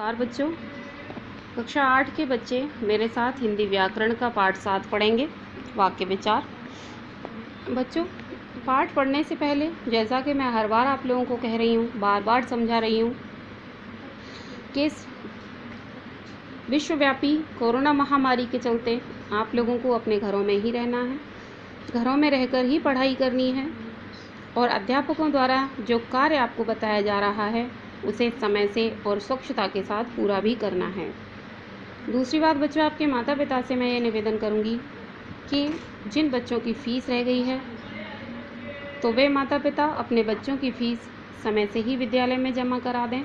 नमस्कार बच्चों। कक्षा 8 के बच्चे मेरे साथ हिंदी व्याकरण का पाठ 7 पढ़ेंगे। वाक्य विचार। बच्चों, पाठ पढ़ने से पहले जैसा कि मैं हर बार आप लोगों को कह रही हूँ, बार बार समझा रही हूँ कि इस विश्वव्यापी कोरोना महामारी के चलते आप लोगों को अपने घरों में ही रहना है, घरों में रहकर ही पढ़ाई करनी है और अध्यापकों द्वारा जो कार्य आपको बताया जा रहा है उसे समय से और स्वच्छता के साथ पूरा भी करना है। दूसरी बात बच्चों, आपके माता पिता से मैं ये निवेदन करूँगी कि जिन बच्चों की फ़ीस रह गई है तो वे माता पिता अपने बच्चों की फ़ीस समय से ही विद्यालय में जमा करा दें,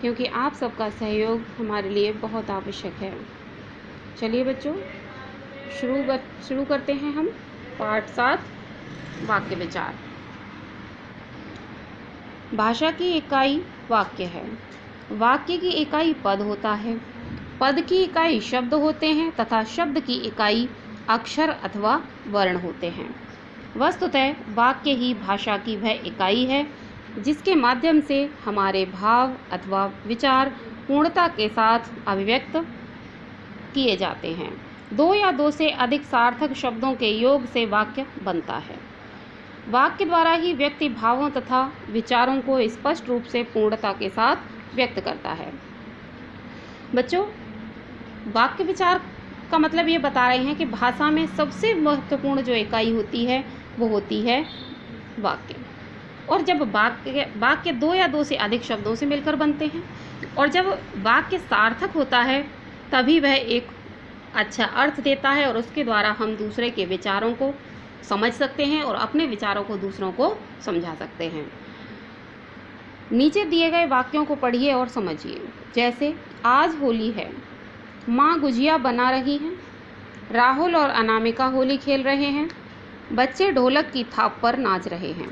क्योंकि आप सबका सहयोग हमारे लिए बहुत आवश्यक है। चलिए बच्चों, शुरू करते हैं हम पाठ 7 वाक्य विचार। भाषा की इकाई वाक्य है। वाक्य की इकाई पद होता है, पद की इकाई शब्द होते हैं तथा शब्द की इकाई अक्षर अथवा वर्ण होते हैं। वस्तुतः वाक्य ही भाषा की वह इकाई है जिसके माध्यम से हमारे भाव अथवा विचार पूर्णता के साथ अभिव्यक्त किए जाते हैं। 2 या 2 से अधिक सार्थक शब्दों के योग से वाक्य बनता है। वाक्य द्वारा ही व्यक्ति भावों तथा विचारों को स्पष्ट रूप से पूर्णता के साथ व्यक्त करता है। बच्चों, वाक्य विचार का मतलब ये बता रहे हैं कि भाषा में सबसे महत्वपूर्ण जो इकाई होती है वो होती है वाक्य। और जब वाक्य 2 या 2 से अधिक शब्दों से मिलकर बनते हैं और जब वाक्य सार्थक होता है तभी वह एक अच्छा अर्थ देता है और उसके द्वारा हम दूसरे के विचारों को समझ सकते हैं और अपने विचारों को दूसरों को समझा सकते हैं। नीचे दिए गए वाक्यों को पढ़िए और समझिए। जैसे, आज होली है, माँ गुजिया बना रही हैं, राहुल और अनामिका होली खेल रहे हैं, बच्चे ढोलक की थाप पर नाच रहे हैं।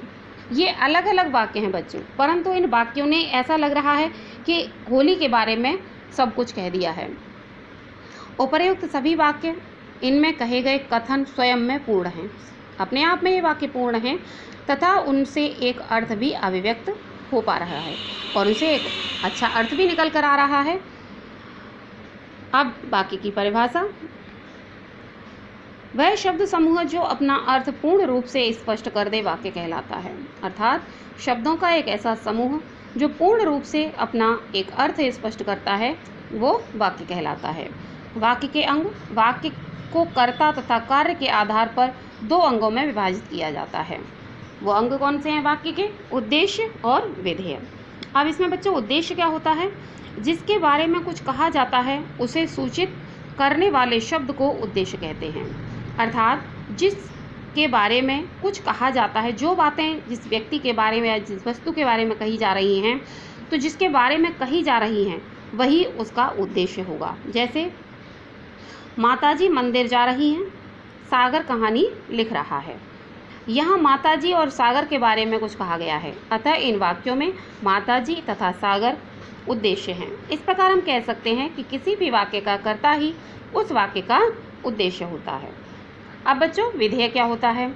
ये अलग अलग वाक्य हैं बच्चों, परंतु इन वाक्यों ने ऐसा लग रहा है कि होली के बारे में सब कुछ कह दिया है। उपर्युक्त सभी वाक्य इनमें कहे गए कथन स्वयं में पूर्ण हैं, अपने आप में ये वाक्य पूर्ण हैं तथा उनसे एक अर्थ भी अभिव्यक्त हो पा रहा है और उनसे एक अच्छा अर्थ भी निकल कर आ रहा है। अब बाकी की परिभाषा। वह शब्द समूह जो अपना अर्थ पूर्ण रूप से स्पष्ट कर दे वाक्य कहलाता है। अर्थात शब्दों का एक ऐसा समूह जो पूर्ण रूप से अपना एक अर्थ स्पष्ट करता है वो वाक्य कहलाता है। वाक्य के अंग। वाक्य को कर्ता तथा कार्य के आधार पर 2 अंगों में विभाजित किया जाता है। वो अंग कौन से हैं वाक्य के? उद्देश्य और विधेय। अब इसमें बच्चों उद्देश्य क्या होता है? जिसके बारे में कुछ कहा जाता है उसे सूचित करने वाले शब्द को उद्देश्य कहते हैं। अर्थात जिसके बारे में कुछ कहा जाता है, जो बातें जिस व्यक्ति के बारे में या जिस वस्तु के बारे में कही जा रही हैं, तो जिसके बारे में कही जा रही हैं वही उसका उद्देश्य होगा। जैसे, माताजी मंदिर जा रही हैं, सागर कहानी लिख रहा है। यहाँ माताजी और सागर के बारे में कुछ कहा गया है, अतः इन वाक्यों में माताजी तथा सागर उद्देश्य हैं। इस प्रकार हम कह सकते हैं कि किसी भी वाक्य का कर्ता ही उस वाक्य का उद्देश्य होता है। अब बच्चों, विधेय क्या होता है?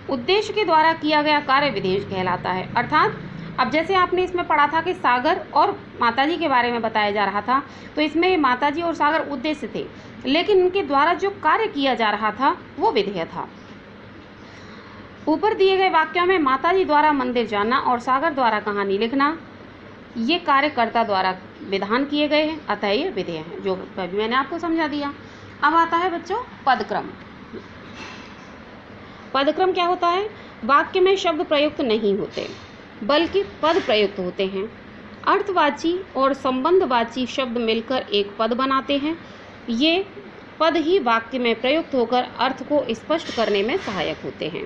उद्देश्य के द्वारा किया गया कार्य विधेय कहलाता है। अर्थात अब जैसे आपने इसमें पढ़ा था कि सागर और माताजी के बारे में बताया जा रहा था, तो इसमें माताजी और सागर उद्देश्य थे, लेकिन उनके द्वारा जो कार्य किया जा रहा था वो विधेय था। ऊपर दिए गए वाक्यों में माताजी द्वारा मंदिर जाना और सागर द्वारा कहानी लिखना ये कार्यकर्ता द्वारा विधान किए गए हैं, अतः ये विधेय हैं, जो अभी मैंने आपको समझा दिया। अब आता है बच्चों पदक्रम। पदक्रम क्या होता है? वाक्य में शब्द प्रयुक्त नहीं होते बल्कि पद प्रयुक्त होते हैं। अर्थवाची और संबंधवाची शब्द मिलकर एक पद बनाते हैं। ये पद ही वाक्य में प्रयुक्त होकर अर्थ को स्पष्ट करने में सहायक होते हैं।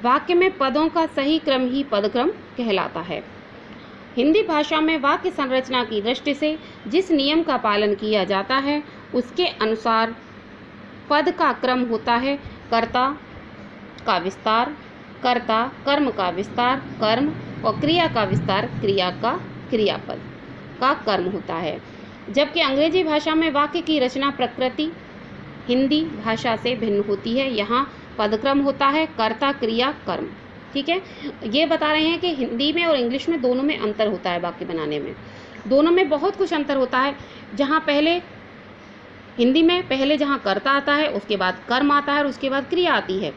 वाक्य में पदों का सही क्रम ही पदक्रम कहलाता है। हिंदी भाषा में वाक्य संरचना की दृष्टि से जिस नियम का पालन किया जाता है उसके अनुसार पद का क्रम होता है कर्ता का विस्तार, कर्ता, कर्म का विस्तार, कर्म, और क्रिया का विस्तार, क्रिया का क्रियापद का कर्म होता है। जबकि अंग्रेजी भाषा में वाक्य की रचना प्रकृति हिंदी भाषा से भिन्न होती है। यहाँ पदक्रम होता है कर्ता, क्रिया, कर्म। ठीक है, ये बता रहे हैं कि हिंदी में और इंग्लिश में दोनों में अंतर होता है वाक्य बनाने में। दोनों में बहुत कुछ अंतर होता है। जहाँ पहले हिंदी में पहले जहाँ कर्ता आता है उसके बाद कर्म आता है और उसके बाद क्रिया आती है,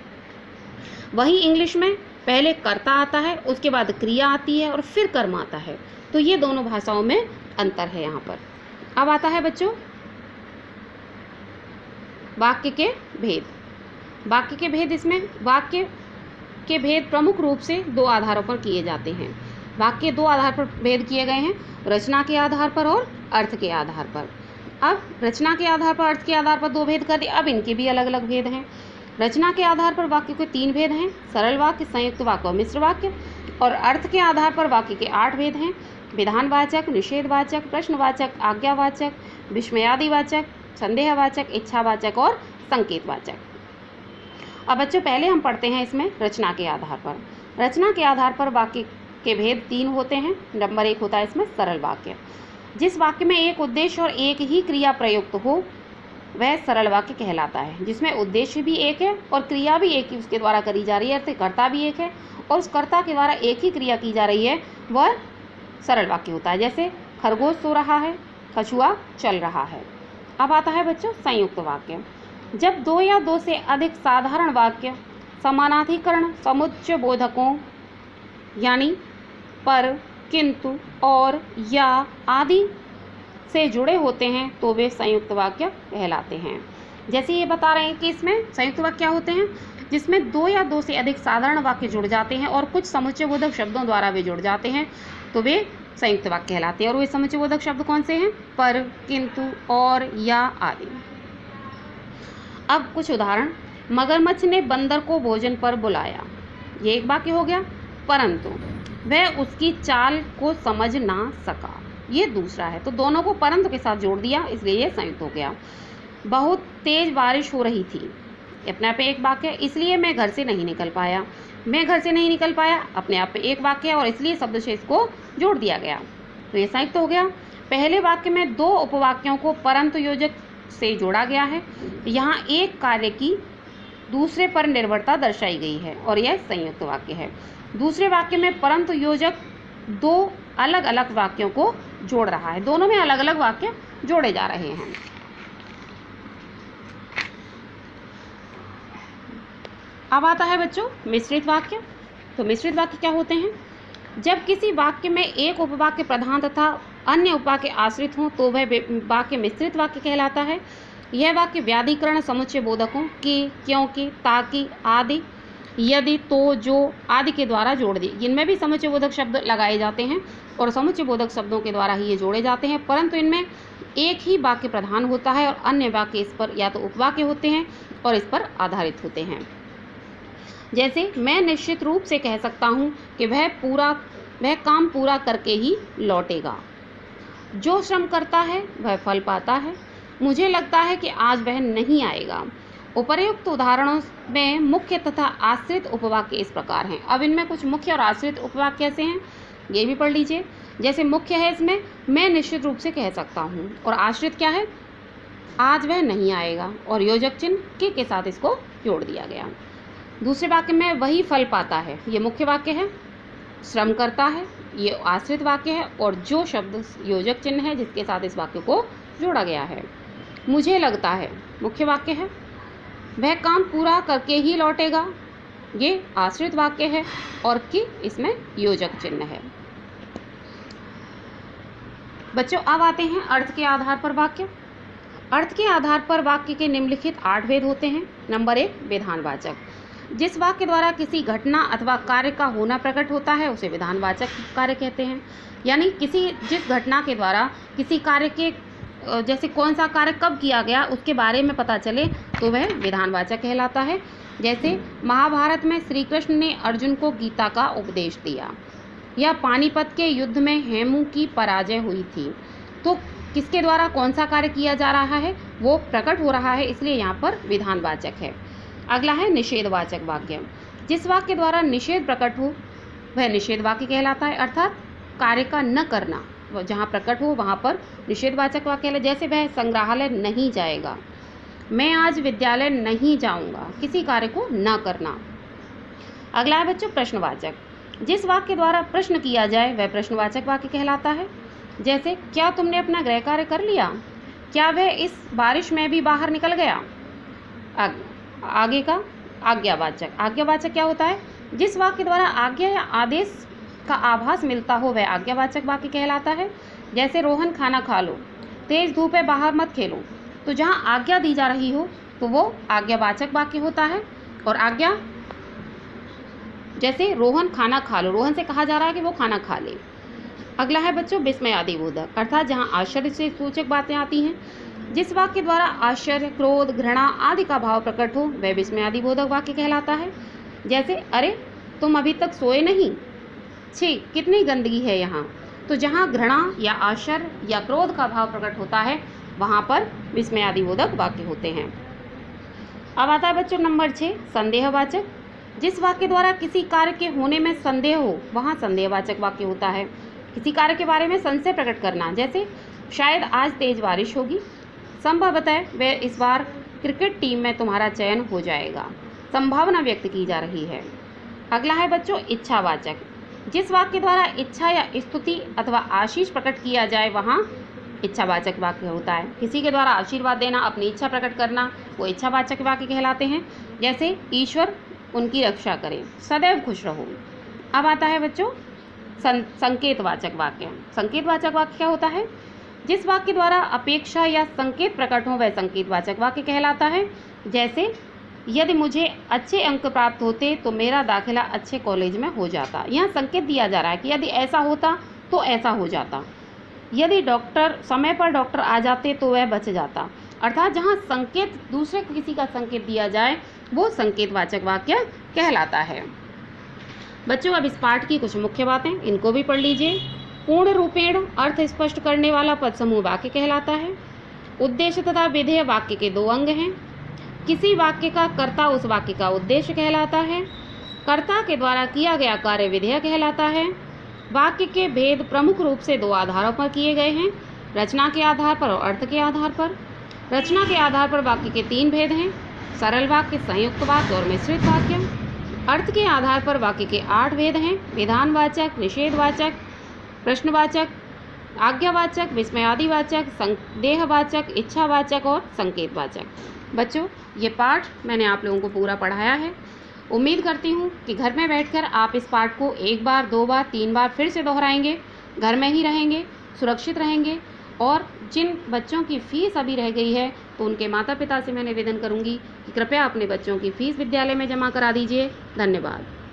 वही इंग्लिश में पहले कर्ता आता है उसके बाद क्रिया आती है और फिर कर्म आता है। तो ये दोनों भाषाओं में अंतर है यहाँ पर। अब आता है बच्चों वाक्य के भेद। वाक्य के भेद, इसमें वाक्य के भेद प्रमुख रूप से दो आधारों पर किए जाते हैं। वाक्य दो आधार पर भेद किए गए हैं, रचना के आधार पर और अर्थ के आधार पर। अब रचना के आधार पर, अर्थ के आधार पर दो भेद कर दिए, अब इनके भी अलग अलग भेद हैं। रचना के आधार पर वाक्य के 3 भेद हैं, सरल वाक्य, संयुक्त वाक्य और मिश्र वाक्य। और अर्थ के आधार पर वाक्य के 8 भेद हैं, विधानवाचक, निषेधवाचक, प्रश्नवाचक, आज्ञावाचक, विस्मयादिवाचक, संदेहवाचक, इच्छावाचक और संकेतवाचक। अब बच्चों पहले हम पढ़ते हैं इसमें रचना के आधार पर। रचना के आधार पर वाक्य के भेद 3 होते हैं। नंबर 1 होता है इसमें सरल वाक्य। जिस वाक्य में एक उद्देश्य और एक ही क्रिया प्रयुक्त हो वह सरल वाक्य कहलाता है। जिसमें उद्देश्य भी एक है और क्रिया भी एक ही उसके द्वारा करी जा रही है, अर्थ कर्ता भी एक है और उस कर्ता के द्वारा एक ही क्रिया की जा रही है, वह सरल वाक्य होता है। जैसे खरगोश सो रहा है, कछुआ चल रहा है। अब आता है बच्चों संयुक्त वाक्य। जब 2 या 2 से अधिक साधारण वाक्य समानाधिकरण समुच्चय बोधकों यानी पर, किंतु, और, या आदि से जुड़े होते हैं तो वे संयुक्त वाक्य कहलाते हैं। जैसे ये बता रहे हैं कि इसमें संयुक्त वाक्य क्या होते हैं, जिसमें 2 या 2 से अधिक साधारण वाक्य जुड़ जाते हैं और कुछ समुच्चय बोधक शब्दों द्वारा वे जुड़ जाते हैं तो वे संयुक्त वाक्य कहलाते हैं। और वे समुच्चय बोधक शब्द कौन से हैं? पर, किंतु, और, या आदि। अब कुछ उदाहरण। मगरमच्छ ने बंदर को भोजन पर बुलाया, ये एक वाक्य हो गया। परंतु वह उसकी चाल को समझ ना सका, ये दूसरा है। तो दोनों को परंतु के साथ जोड़ दिया, इसलिए ये संयुक्त हो गया। बहुत तेज बारिश हो रही थी, अपने आप एक वाक्य, इसलिए मैं घर से नहीं निकल पाया। मैं घर से नहीं निकल पाया अपने आप में एक वाक्य है और इसलिए शब्दशेष को जोड़ दिया गया, तो ये संयुक्त हो गया। पहले वाक्य में 2 उपवाक्यों को परंतु योजक से जोड़ा गया है। यहाँ एक कार्य की दूसरे पर निर्भरता दर्शाई गई है और यह संयुक्त वाक्य है। दूसरे वाक्य में परंतु योजक 2 अलग अलग वाक्यों को जोड़ रहा है, दोनों में अलग अलग वाक्य जोड़े जा रहे हैं। अब आता है बच्चों मिश्रित वाक्य। तो मिश्रित वाक्य क्या होते हैं? जब किसी वाक्य में एक उपवाक्य प्रधान तथा अन्य उपवाक्य आश्रित हों तो वह वाक्य मिश्रित वाक्य कहलाता है। यह वाक्य व्याधिकरण समुच्चय बोधकों कि, क्योंकि, ताकि, आदि, यदि, तो, जो आदि के द्वारा जोड़ दिए। इनमें भी समुच्चय बोधक शब्द लगाए जाते हैं और समुच्चय बोधक शब्दों के द्वारा ही ये जोड़े जाते हैं, परंतु इनमें एक ही वाक्य प्रधान होता है और अन्य वाक्य इस पर या तो उपवाक्य होते हैं और इस पर आधारित होते हैं। जैसे मैं निश्चित रूप से कह सकता हूँ कि वह काम पूरा करके ही लौटेगा। जो श्रम करता है वह फल पाता है। मुझे लगता है कि आज वह नहीं आएगा। उपर्युक्त उदाहरणों में मुख्य तथा आश्रित उपवाक्य इस प्रकार हैं। अब इनमें कुछ मुख्य और आश्रित उपवाक्य कैसे हैं ये भी पढ़ लीजिए। जैसे मुख्य है इसमें मैं निश्चित रूप से कह सकता हूँ, और आश्रित क्या है? आज वह नहीं आएगा, और योजक चिन्ह के साथ इसको जोड़ दिया गया। दूसरे वाक्य में वही फल पाता है, ये मुख्य वाक्य है। श्रम करता है, ये आश्रित वाक्य है, और जो शब्द योजक चिन्ह है जिसके साथ इस वाक्य को जोड़ा गया है। मुझे लगता है मुख्य वाक्य है। वह काम पूरा करके ही लौटेगा, ये आश्रित वाक्य है, और कि इसमें योजक चिन्ह है। बच्चों अब आते हैं अर्थ के आधार पर वाक्य। अर्थ के आधार पर वाक्य के निम्नलिखित 8 भेद होते हैं। नंबर 1 विधानवाचक। जिस वाक्य द्वारा किसी घटना अथवा कार्य का होना प्रकट होता है उसे विधानवाचक कार्य कहते हैं। यानी जिस घटना के द्वारा किसी कार्य के जैसे कौन सा कार्य कब किया गया उसके बारे में पता चले तो वह विधानवाचक कहलाता है। जैसे महाभारत में श्री कृष्ण ने अर्जुन को गीता का उपदेश दिया, या पानीपत के युद्ध में हेमू की पराजय हुई थी। तो किसके द्वारा कौन सा कार्य किया जा रहा है वो प्रकट हो रहा है, इसलिए यहाँ पर विधानवाचक है। अगला है निषेधवाचक वाक्य। जिस वाक्य द्वारा निषेध प्रकट हो वह निषेध वाक्य कहलाता है, अर्थात कार्य का न करना जहाँ प्रकट हो वहाँ पर निषेधवाचक वाक्य है। जैसे वह संग्रहालय नहीं जाएगा, मैं आज विद्यालय नहीं जाऊँगा, किसी कार्य को न करना। अगला है बच्चों प्रश्नवाचक। जिस वाक्य द्वारा प्रश्न किया जाए वह प्रश्नवाचक वाक्य कहलाता है। जैसे क्या तुमने अपना गृह कार्य कर लिया, क्या वह इस बारिश में भी बाहर निकल गया। आगे का आज्ञावाचक। आज्ञावाचक क्या होता है, जिस वाक्य द्वारा आज्ञा या आदेश का आभास मिलता हो वह आज्ञावाचक वाक्य कहलाता है। जैसे रोहन खाना खा लो, तेज धूप है बाहर मत खेलो। तो जहाँ आज्ञा दी जा रही हो तो वो आज्ञावाचक वाक्य होता है। और आज्ञा, जैसे रोहन खाना खा लो, रोहन से कहा जा रहा है कि वो खाना खा ले। अगला है बच्चों विस्मयादिबोधक, अर्थात जहाँ आश्चर्य से सूचक बातें आती हैं। जिस वाक्य द्वारा आश्चर्य, क्रोध, घृणा आदि का भाव प्रकट हो वह विस्मयादिबोधक वाक्य कहलाता है। जैसे अरे तुम अभी तक सोए नहीं, छी कितनी गंदगी है यहाँ। तो जहाँ घृणा या आश्चर्य या क्रोध का भाव प्रकट होता है वहाँ पर विस्मयादिबोधक वाक्य होते हैं। अब आता है बच्चों नंबर 6 संदेहवाचक। जिस वाक्य द्वारा किसी कार्य के होने में संदेह हो वहाँ संदेहवाचक वाक्य होता है। किसी कार्य के बारे में संशय प्रकट करना, जैसे शायद आज तेज बारिश होगी, संभवतः है वह इस बार क्रिकेट टीम में तुम्हारा चयन हो जाएगा, संभावना व्यक्त की जा रही है। अगला है बच्चों इच्छावाचक। जिस वाक्य द्वारा इच्छा या स्तुति अथवा आशीष प्रकट किया जाए वहाँ इच्छावाचक वाक्य होता है। किसी के द्वारा आशीर्वाद देना, अपनी इच्छा प्रकट करना, वो इच्छावाचक वाक्य कहलाते हैं। जैसे ईश्वर उनकी रक्षा करे, सदैव खुश रहो। अब आता है बच्चों संकेतवाचक वाक्य। संकेतवाचक वाक्य क्या होता है, जिस वाक्य द्वारा अपेक्षा या संकेत प्रकट हो वह संकेतवाचक वाक्य कहलाता है। जैसे यदि मुझे अच्छे अंक प्राप्त होते तो मेरा दाखिला अच्छे कॉलेज में हो जाता। यहाँ संकेत दिया जा रहा है कि यदि ऐसा होता तो ऐसा हो जाता, यदि समय पर डॉक्टर आ जाते तो वह बच जाता। अर्थात जहाँ संकेत, दूसरे किसी का संकेत दिया जाए वो संकेतवाचक वाक्य कहलाता है। बच्चों अब इस पाठ की कुछ मुख्य बातें, इनको भी पढ़ लीजिए। पूर्ण रूपेण अर्थ स्पष्ट करने वाला पद समूह वाक्य कहलाता है। उद्देश्य तथा विधेय वाक्य के 2 अंग हैं। किसी वाक्य का कर्ता उस वाक्य का उद्देश्य कहलाता है। कर्ता के द्वारा किया गया कार्य विधेय कहलाता है। वाक्य के भेद प्रमुख रूप से 2 आधारों पर किए गए हैं, रचना के आधार पर और अर्थ के आधार पर। रचना के आधार पर वाक्य के 3 भेद हैं, सरल वाक्य, संयुक्त वाक्य और मिश्रित वाक्य। अर्थ के आधार पर वाक्य के 8 भेद हैं, विधानवाचक, निषेधवाचक, प्रश्नवाचक, आज्ञावाचक, विस्मयादिवाचक, संदेहवाचक, इच्छावाचक और संकेतवाचक। बच्चों ये पाठ मैंने आप लोगों को पूरा पढ़ाया है। उम्मीद करती हूँ कि घर में बैठकर आप इस पाठ को 1 बार, 2 बार, 3 बार फिर से दोहराएंगे, घर में ही रहेंगे, सुरक्षित रहेंगे। और जिन बच्चों की फ़ीस अभी रह गई है तो उनके माता पिता से मैं निवेदन करूँगी कि कृपया अपने बच्चों की फ़ीस विद्यालय में जमा करा दीजिए। धन्यवाद।